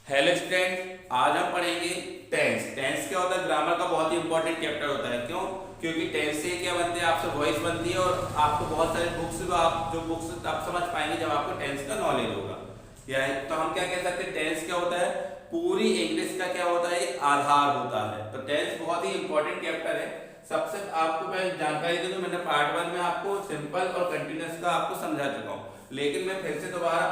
Hello student, आज हम पढ़ेंगे टेंस। टेंस क्या होता है? ग्रामर का बहुत ही इंपॉर्टेंट चैप्टर होता है। क्यों? क्योंकि टेंस से क्या बनते हैं, आपसे वॉइस बनती है और आपको बहुत सारे बुक्स जो बुक्स आप समझ पाएंगे जब आपको टेंस का नॉलेज होगा। या तो हम क्या कह सकते हैं, टेंस क्या होता है? पूरी इंग्लिश का क्या होता है? एक आधार होता है। तो टेंस बहुत ही इंपॉर्टेंट चैप्टर है। सबसे आपको मैं जानकारी दे दूं, मैंने पार्ट 1 में आपको सिंपल और कंटिन्यूअस का आपको समझा चुका हूँ, लेकिन मैं फिर से दोबारा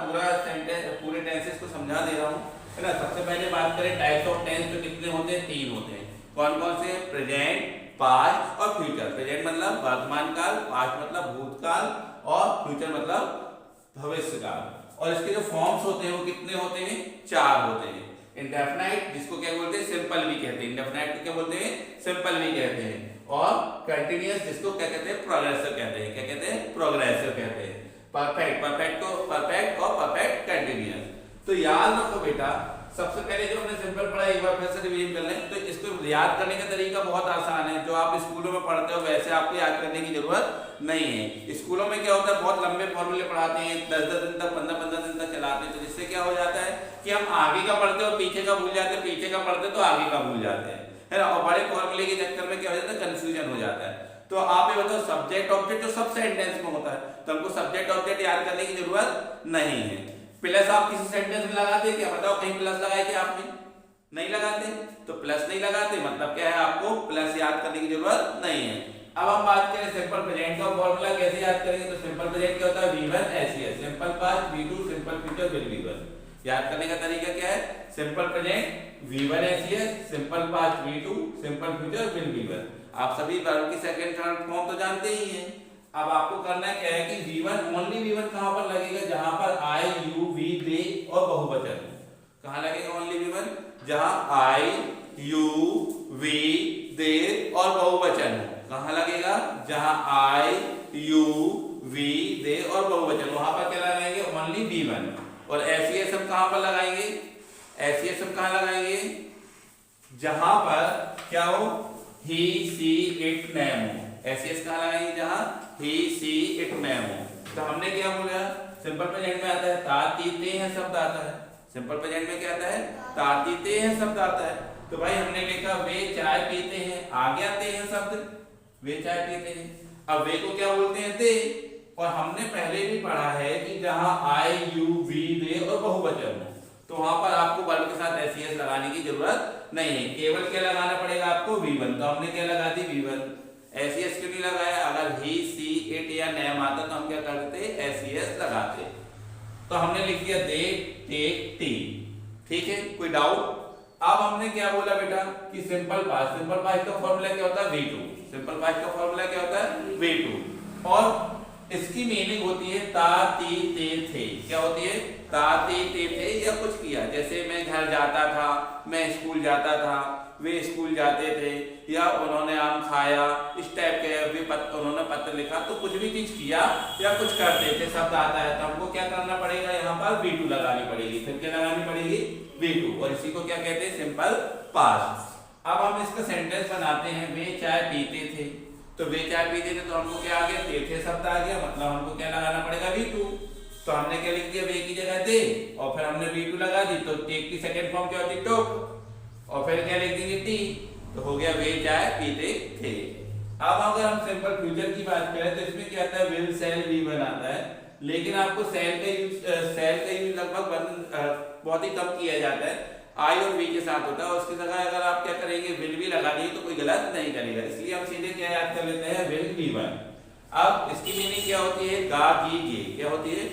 पूरे टेंसेस को समझा दे रहा हूँ, है ना। सबसे पहले बात करें टाइप्स ऑफ टेंस, तो कितने होते हैं? 3 होते हैं। कौन कौन से? प्रेजेंट, पास्ट और फ्यूचर। प्रेजेंट मतलब वर्तमान काल, पास्ट मतलब भूतकाल और फ्यूचर मतलब भविष्य काल। और इसके जो फॉर्म्स होते हैं वो कितने होते हैं? 4 होते हैं। इंडेफिनाइट, जिसको क्या बोलते हैं? सिंपल भी कहते हैं। इंडेफिनाइट को क्या बोलते हैं? सिंपल भी कहते हैं। और कंटिन्यूअस, जिसको क्या कहते हैं? प्रोग्रेसिव कहते हैं। क्या कहते हैं? प्रोग्रेसिव कहते हैं। परफेक्ट, परफेक्ट को परफेक्ट और परफेक्ट कंटिन्यूअस। तो याद रखो बेटा, सबसे पहले जो हमने सिंपल पढ़ा एक बार फिर से रिवीजन कर लें। तो इसको याद करने का तरीका बहुत आसान है। जो आप स्कूलों में पढ़ते हो वैसे आपको याद करने की जरूरत नहीं है। स्कूलों में क्या होता है, बहुत लंबे फॉर्मूले पढ़ाते हैं, 10-10 दिन तक, 15-15 दिन तक चलाते हैं। तो जिससे क्या हो जाता है कि हम आगे का पढ़ते और पीछे का भूल जाते हैं, पीछे का पढ़ते तो आगे का भूल जाते हैं, है ना। और बड़े फॉर्मूले के चक्कर में क्या हो जाता है? कंफ्यूजन हो जाता है। तो आप ये बताओ, सब्जेक्ट ऑब्जेक्ट तो सब सेंटेंस में होता है, तो हमको सब्जेक्ट ऑब्जेक्ट याद करने की जरूरत नहीं है। प्लस आप किसी सेंटेंस में लगाते हैं क्या? बताओ, कहीं प्लस लगाए क्या आपने? नहीं लगाते। तो प्लस नहीं लगाते मतलब क्या है? आपको प्लस याद करने की जरूरत नहीं है। अब हम बात करें सिंपल प्रेजेंट का फॉर्मूला कैसे याद करेंगे। तो सिंपल प्रेजेंट क्या होता है? V1 SES, simple past V2, simple future will be one. याद करने का तरीका क्या है? Simple present V1 SES, simple past V2, simple future will be one. आप सभी वर्ब की सेकंड थर्ड फॉर्म तो जानते ही हैं। अब आपको करना क्या है कि V1 ओनली V1 कहां पर लगेगा? जहां पर I, you, we, they और बहुवचन। कहां लगेगा ओनली V1? जहां I, you, we, they और बहुवचन। कहां लगेगा? जहां I, you, we, they और बहुवचन, वहां पर क्या लगाएंगे? Only V1। और SES हम कहां पर लगाएंगे? SES हम कहां लगाएंगे? जहां पर क्या हो? he, she, it, them हो। SES कहां लगाएंगे? जहां he, she, it, them हो। तो हमने क्या बोला? सिंपल प्रेजेंट में आता है तातीते हैं शब्द आता है। सिंपल प्रेजेंट में क्या आता है? तातीते हैं शब्द आता है। तो भाई हमने लिखा वे चाय पीते हैं, आगे आते हैं शब्द, वे चाय पीते हैं। अब वे को क्या बोलते हैं? दे। और हमने पहले भी पढ़ा है कि जहां I, you, we, they और बहुवचन हो, तो वहां पर आपको वर्ब के साथ SES लगाने की जरूरत नहीं है। केवल क्या लगाना पड़ेगा आपको? V1। तो हमने क्या लगा दी? V1। SES क्यों नहीं लगाया? अगर he, she, it या name आता तो हम क्या करते? SES लगाते। तो हमने लिख दिया दे, टेक, टी। ठीक है, कोई डाउट? अब हमने क्या बोला बेटा कि सिंपल पास्ट। सिंपल पास्ट का फॉर्मूला क्या होता है? V2। सिंपल पास्ट का फॉर्मूला क्या होता है? V2। और इसकी मीनिंग होती है ता, ती, ते, थे। क्या होती है? ता, ती, ते, थे या कुछ किया। जैसे मैं घर जाता था, मैं स्कूल जाता था, वे स्कूल जाते थे, या उन्होंने आम खाया, इस टाइप के उन्होंने पत्र लिखा। तो कुछ भी चीज किया या कुछ करते थे शब्द आता है, तो हमको क्या करना पड़ेगा? यहाँ पर V2 लगानी पड़ेगी। फिर क्या लगानी पड़ेगी? V2। और इसी को क्या कहते हैं? Simple past. अब हम इसका सेंटेंस बनाते हैं। वे चाय पीते थे, तो वे चाय पीते थे, तो हमको क्या आ गया? थे शब्द आ गया, मतलब हमको क्या लगाना पड़ेगा? V2। तो हमने क्या लिख दिया? वे की जगह दे, और फिर हमने V2 लगा दी। तो टेक की सेकंड फॉर्म क्या होती है? टोक। और फिर क्या लिख देंगे? टी। तो हो गया वे चाय पीते थे। अब अगर हम सिंपल फ्यूचर की बात करें तो इसमें क्या आता है? विल, शैल, वी वन आता है। लेकिन आपको शैल का यूज लगभग बहुत ही कम किया जाता है। आई और वी के साथ होता है। और उसकी जगह अगर आप क्या करेंगे? विल भी लगा दिए तो कोई गलत नहीं करेगा। इसलिए हम सीधे क्या याद कर लेते हैं? Will we won. अब इसकी मीनिंग क्या होती है? गा, गी, गे। क्या होती है?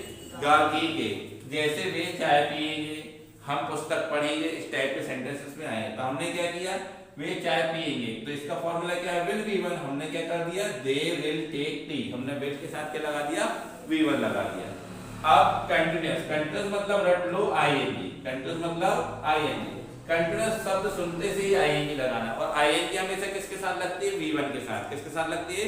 गा, गी, गे। जैसे वे चाय पिएंगे, हम पुस्तक पढ़ेंगे, इस टाइप के सेंटेंसेस में आए। तो हमने क्या किया? वे चाय पिएंगे, तो इसका फॉर्मूला क्या है? Will V1। हमने क्या कर दिया? They will take tea. हमने विल के साथ क्या लगा दिया? V1 लगा दिया। अब कंटिन्यूअस। कंटिन्यूअस मतलब रट लो ING। कंटिन्यूअस मतलब ING। कंटिन्यूअस शब्द सुनते से ही ING लगाना। और ING हमेशा किसके साथ लगती है? V1 के साथ। किसके साथ लगती है?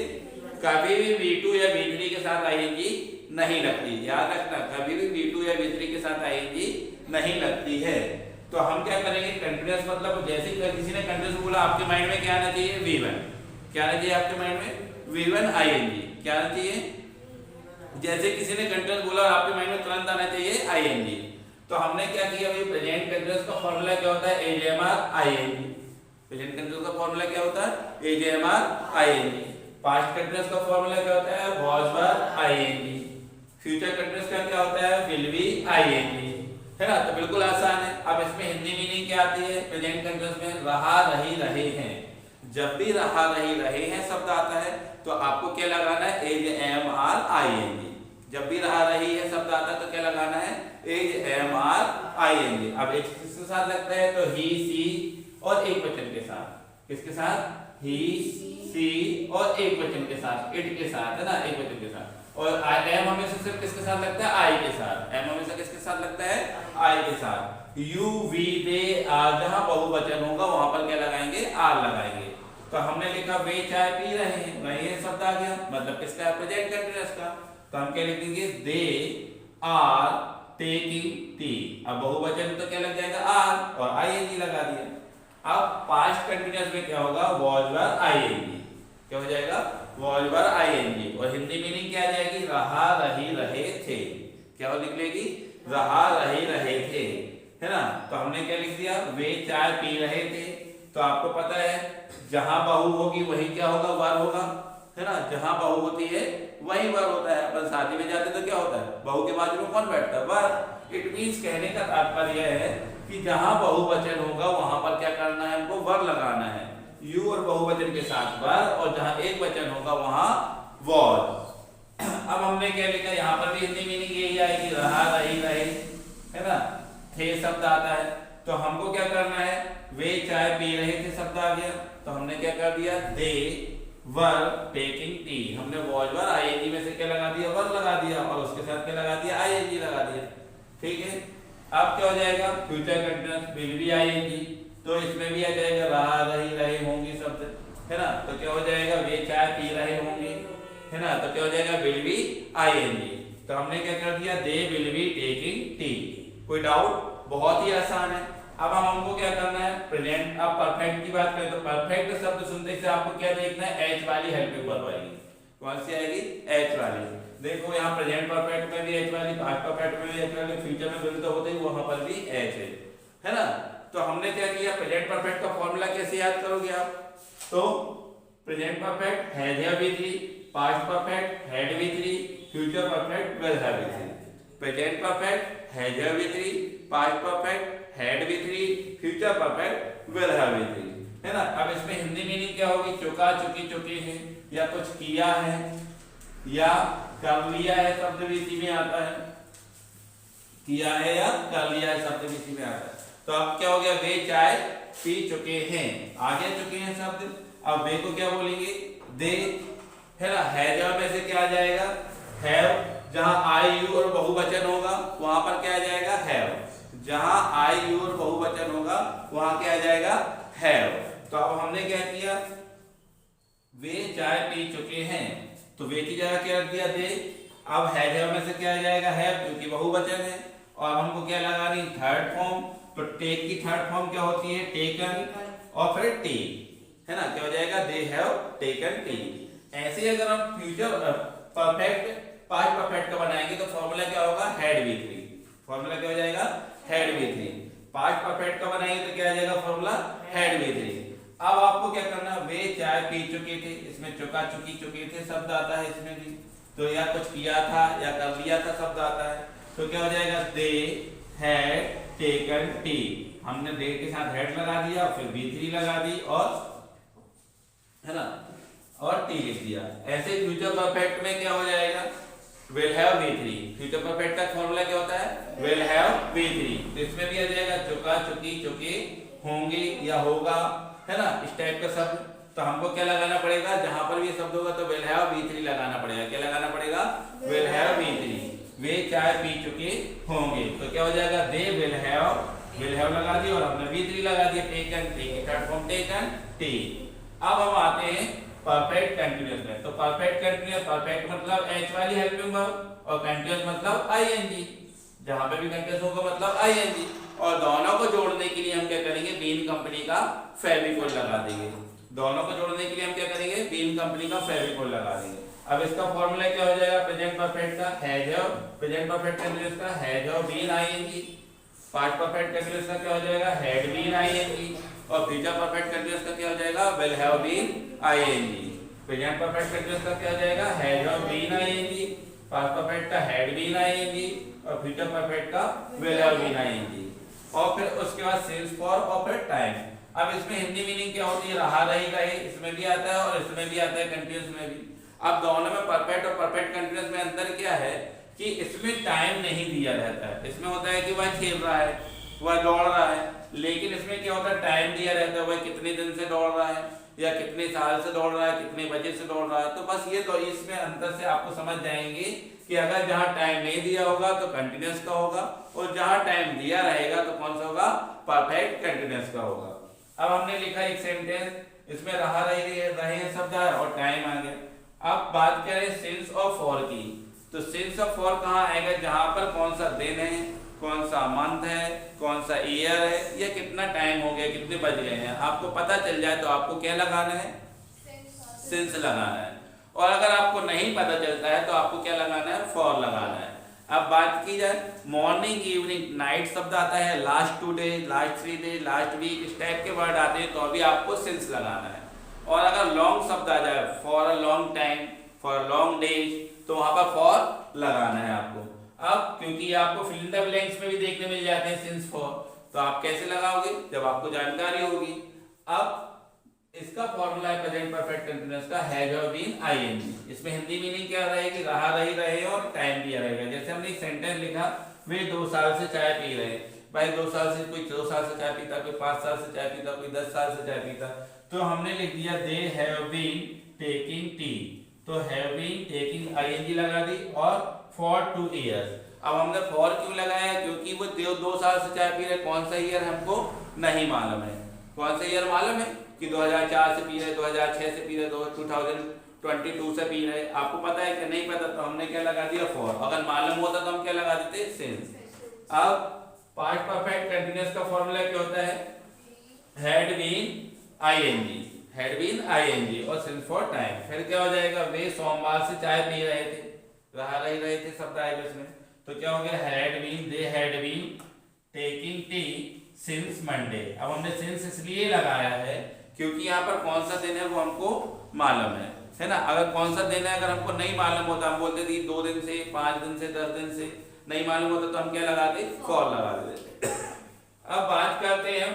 कभी भी V2 या V3 के साथ ING नहीं लगती। याद रखना, कभी भी V2 या V3 के साथ ING नहीं लगती है। तो हम क्या करेंगे? कंटिन्यूअस मतलब जैसे किसी ने कंटिन्यूअस बोला, आपके माइंड में क्या आना चाहिए? V1। क्या आना चाहिए आपके माइंड में? V1 ING। क्या आना चाहिए? जैसे किसी ने कंटिन्यूअस बोला, आपके माइंड में तुरंत आना चाहिए ING। तो हमने क्या किया? प्रेजेंट कंटिन्यूअस कंटीन्यूअस का फॉर्मूला क्या होता है? AJMR ING। प्रेजेंट कंटीन्यूअस का फॉर्मूला क्या होता है? AJMR ING। पास्ट कंटीन्यूअस का फॉर्मूला क्या होता है? was were ING। Future continuous का क्या होता है? will be ING, है ना। तो बिल्कुल आसान है। अब इसमें हिंदी मीनिंग क्या आती है? प्रेजेंट कंटीन्यूअस में रहा, रही, रहे हैं। जब भी रहा, रही, रहे हैं शब्द आता है तो आपको क्या लगाना है? AJMR ING। जब भी रहा, रही है शब्द आता है तो क्या लगाना है? AJMR ING। अब एक किसके साथ लगता है? तो he, she और एक वचन के साथ। किसके साथ? he, she और एक वचन के साथ, it के साथ, है ना, एक वचन के साथ। और am हमेशा सिर्फ किसके साथ लगता है? I के साथ। am हमेशा किसके साथ लगता है? I के साथ। you, we, they, are, जहां बहुवचन होगा वहां पर क्या लगाएंगे? are लगाएंगे। तो हमने लिखा वे चाय पी रहे हैं, रहे शब्द आ गया, मतलब किसका? प्रेजेंट कंटीन्यूअस का। तो हम क्या लिखेंगे? They are taking tea. अब बहुवचन तो क्या लग जाएगा? आर, और आईएनजी लगा दिया। अब पास्ट कंटीन्यूअस में क्या होगा? was were ING। क्या हो जाएगा? was were ING। और हिंदी मीनिंग क्या आ जाएगी? रहा, रही, रहे थे। क्या हो लिख लेगी? रहा, रही, रहे थे, है ना। तो हमने क्या लिख दिया? वे चाय पी रहे थे। तो आपको पता है जहां बहु होगी वही क्या होगा? वर होगा, है ना। जहां बहु होती है वही वर होता है। अपन शादी में जाते तो क्या होता है? बहू के बाजू में कौन बैठता है? वर। इट मींस कहने का तात्पर्य है कि जहां बहुवचन होगा वहां पर क्या करना है? हमको वर लगाना है। यू और बहुवचन के साथ वर, और जहां एक वचन होगा वहां was। अब हमने क्या लिखा? यहाँ पर भी हिंदी मीनिंग यही आएगी, रहा, रही, रहे, है ना। थे शब्द आता है तो हमको क्या करना है? वे चाय पी रहे थे शब्द आ गया, तो हमने क्या कर दिया? दे वर टेकिंग टी। हमने was were ING में से क्या लगा दिया? वर लगा दिया, और उसके साथ क्या लगा दिया? ING लगा दिया। ठीक है। अब क्या हो जाएगा? Future continuous will be ING। तो इसमें भी आ जाएगा रहा, रही, रहे होंगे शब्द, है ना। तो क्या हो जाएगा? वे चाय पी रहे होंगे, है ना। तो क्या हो जाएगा? will be ING। तो हमने क्या कर दिया? they will be taking tea। कोई डाउट? बहुत ही आसान है। अब हमको क्या करना है? प्रेजेंट। अब परफेक्ट की बात करें तो परफेक्ट शब्द सुनते से आपको क्या देखना है? एच वाली हेल्पिंग वर्ब आएगी। कौन सी आएगी? एच वाली। देखो यहाँ प्रेजेंट परफेक्ट में भी एच वाली, पास्ट परफेक्ट में भी एच वाली, फ्यूचर में भी तो होते ही वहां पर भी एच है ना। तो हमने क्या किया? प्रेजेंट परफेक्ट का फॉर्मूला कैसे याद करोगे आप? तो present perfect has have with three, past perfect had with three, future perfect will have with three. Present perfect has have with three, past perfect had with three, future perfect will have with three, है ना। अब इसमें Hindi meaning क्या होगी? चुका, चुकी, चुके हैं, या कुछ किया है, या कर लिया है, शब्द भी इसी में आता है। किया है या कर लिया है शब्द भी इसी में आता है। तो अब क्या हो गया? वे चाय पी चुके हैं, आगे चुके हैं शब्द। अब वे को क्या बोलेंगे? दे, है ना। हैज में से क्या आ जाएगा? हैव। जहां आई यू और बहुवचन होगा वहां पर क्या आ जाएगा? हैव। जहां आई यू और बहुवचन होगा वहां क्या आ जाएगा? हैव। तो अब हमने क्या किया? वे चाय पी चुके हैं, तो वे की जगह क्या रख दिया? दे। अब हैव में से क्या आ जाएगा? हैव, क्योंकि बहुवचन है। और हमको क्या लगानी? Third form. तो टेक की थर्ड फॉर्म क्या होती है? टेकन, और फिर टेक, है ना। क्या हो जाएगा? They have taken take. ऐसे ही अगर हम फ्यूचर परफेक्ट पास्ट परफेक्ट का बनाएंगे तो फॉर्मूला क्या होगा? Had with three. फॉर्मूला क्या हो जाएगा? Had with three. Past perfect का बनाएंगे तो क्या आ जाएगा? Formula had with three. अब आपको क्या करना? वे चाय पी चुके थे, इसमें चुका, चुकी, चुके थे शब्द आता है इसमें भी। तो या कुछ किया था या कर लिया था शब्द आता है। तो क्या हो जाएगा? They had taken T. हमने दे के साथ हैड लगा दिया, फिर V3 लगा दी, और है ना, और टी लिख दिया। ऐसे फ्यूचर परफेक्ट में क्या हो जाएगा? will have V3। Future perfect का फॉर्मूला क्या होता है? will have V3। तो इसमें भी आ जाएगा चुका, चुकी, चुके, होंगे या होगा, है ना, इस टाइप का शब्द। तो हमको क्या लगाना पड़ेगा? जहां पर भी शब्द होगा तो will have V3 लगाना पड़ेगा। क्या लगाना पड़ेगा? will have V3। वे चाय पी चुके होंगे, तो क्या हो जाएगा? they will have लगा दिया, और हमने V3 लगा दिया, taken, take, third form taken, take. अब हम आते हैं परफेक्ट कंटीन्यूअस में। तो परफेक्ट कंटीन्यूअस, परफेक्ट मतलब एच वाली हेल्पिंग वर्ब, और कंटीन्यूअस मतलब आईएनजी। जहां पे भी कंटीन्यूअस होगा मतलब आईएनजी। और दोनों को जोड़ने के लिए हम क्या करेंगे? बीन कंपनी का फेविकोल लगा देंगे। दोनों को जोड़ने के लिए हम क्या करेंगे? बीन कंपनी का फेविकोल लगा देंगे। अब इसका फॉर्मूला क्या हो जाएगा? प्रेजेंट परफेक्ट का has have, present perfect continuous का has have been ING, past perfect continuous का क्या हो जाएगा, हैड बीन आईएनजी, और फ्यूचर परफेक्ट कंटीन्यूअस का क्या हो जाएगा, will have been ING. Present perfect continuous का क्या हो जाएगा, had have been ING, past perfect का हैड बीन आईएनजी, और फ्यूचर परफेक्ट का विल हैव बीन आईएनजी। और फिर उसके बाद सिंस फॉर और फिर टाइम। अब इसमें हिंदी मीनिंग क्या होती है, रहा रही रहे, इसमें भी आता है और इसमें भी आता है, कंटीन्यूअस में भी। अब दोनों में परफेक्ट और परफेक्ट कंटीन्यूअस में अंतर क्या है कि इसमें टाइम नहीं दिया रहता है। इसमें होता है कि वह खेल रहा है, वह दौड़ रहा है, लेकिन इसमें क्या होता है, टाइम दिया रहता है, वह कितने दिन से दौड़ रहा है या कितने साल से दौड़ रहा है, कितने बजे से दौड़ रहा है। तो बस ये तो इसमें अंतर से आपको समझ जाएंगे कि अगर जहां टाइम नहीं दिया होगा तो कंटीन्यूअस का होगा, और जहां टाइम दिया रहेगा तो कौन सा होगा, परफेक्ट कंटीन्यूअस का होगा। अब हमने लिखा एक सेंटेंस, इसमें रहा रहे शब्द है और टाइम आ गया। अब बात करें सिंस और फॉर की, तो सिंस और फॉर कहाँ आएगा, जहां पर कौन सा दिन है, कौन सा मंथ है, कौन सा ईयर है, या कितना टाइम हो गया, कितने बज गए हैं, आपको पता चल जाए तो आपको क्या लगाना है, सिंस लगाना है। और अगर आपको नहीं पता चलता है तो आपको क्या लगाना है, फॉर लगाना है। अब बात की जाए मॉर्निंग इवनिंग नाइट शब्द आता है, last 2 days, last 3 days, last week, इस टाइप के वर्ड आते हैं तो अभी आपको सिंस लगाना है। और अगर लॉन्ग शब्द आ जाए, for a long time, for a long days, तो वहां पर फॉर लगाना है आपको। अब क्योंकि आपको फिल इन द ब्लैंक्स में भी देखने मिल जाते हैं सिंस फॉर, तो आप कैसे लगाओगे, जब आपको जानकारी होगी। अब इसका फॉर्मूला है प्रेजेंट परफेक्ट कंटीन्यूअस का, हैज हैव बीन आईएनजी। इसमें हिंदी मीनिंग क्या रहेगी, रहा रही रहे और टाइम दिया रहेगा। जैसे हमने एक सेंटेंस लिखा, वे 2 साल से चाय पी रहे। भाई 2 साल से, कोई 2 साल से चाय पीता, कोई 5 साल से चाय पीता, कोई 10 साल से चाय पीता, तो हमने लिख दिया they have been taking tea, तो हैव बीन टेकिंग आईएनजी लगा दी, और फॉर 2 इयर्स। अब हमने फॉर क्यों लगाया, क्योंकि वो 2 साल से चाय पी रहे, कौन सा ईयर हमको नहीं मालूम है। कौन सा ईयर मालूम है कि 2004 से पी रहे, 2006 से पी रहे, 2022 से पी रहे, आपको पता है कि नहीं पता, तो हमने क्या लगा दिया, फॉर। अगर मालूम होता तो हम क्या लगा देते, सिंस। अब पास्ट परफेक्ट कंटीन्यूअस का फॉर्मूला क्या होता है, had been ING, had been ING, और सिंस फॉर टाइम। फिर क्या हो जाएगा, वे सोमवार से चाय पी रहे थे, रहा रहे थे शब्द आएगा इसमें, तो क्या हो गया, had been, they had been taking tea since Monday. अब हमने सिंस इसलिए लगाया है क्योंकि यहाँ पर कौन सा दिन है वो हमको मालूम है ना। अगर कौन सा दिन है अगर हमको नहीं मालूम होता, हम बोलते थे 2 दिन से, 5 दिन से, 10 दिन से, नहीं मालूम होता तो हम क्या लगाते, फॉर लगा देते। अब बात करते हैं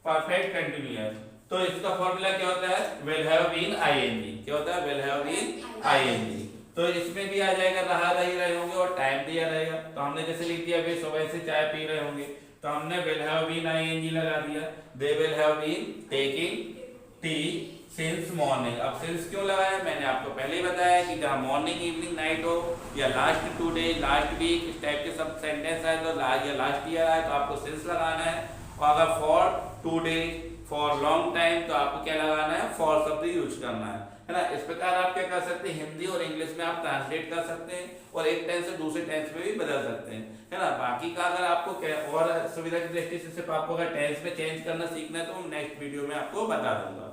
परफेक्ट कंटीन्यूअस, तो इसका फॉर्मूला क्या होता है, विल हैव बीन आईएनजी। क्या होता है, विल हैव बीन आईएनजी। तो इसमें भी आ जाएगा, रहा रही रहे होंगे और टाइम दिया रहेगा। तो हमने जैसे लिख दिया, वे सुबह से चाय पी रहे होंगे, तो हमने विल हैव बीन आईएनजी लगा दिया। They will have been taking tea since morning. अब सिंस क्यों लगाया, मैंने आपको पहले ही बताया कि जहाँ मॉर्निंग इवनिंग नाइट हो, या लास्ट 2 डेज, लास्ट वीक, इस टाइप के सब सेंटेंस आए तो या लास्ट ईयर आए तो आपको सिंस लगाना है। और अगर for 2 days, for long time, तो आपको क्या लगाना है, फॉर शब्द यूज करना है ना। इस प्रकार आप क्या कर सकते हैं, हिंदी और इंग्लिश में आप ट्रांसलेट कर सकते हैं और एक टेंस से दूसरे टेंस में भी बदल सकते हैं, है ना। बाकी का अगर आपको और सुविधा की दृष्टि से सिर्फ आपको अगर टेंस में चेंज करना सीखना है तो नेक्स्ट वीडियो में आपको बता दूंगा।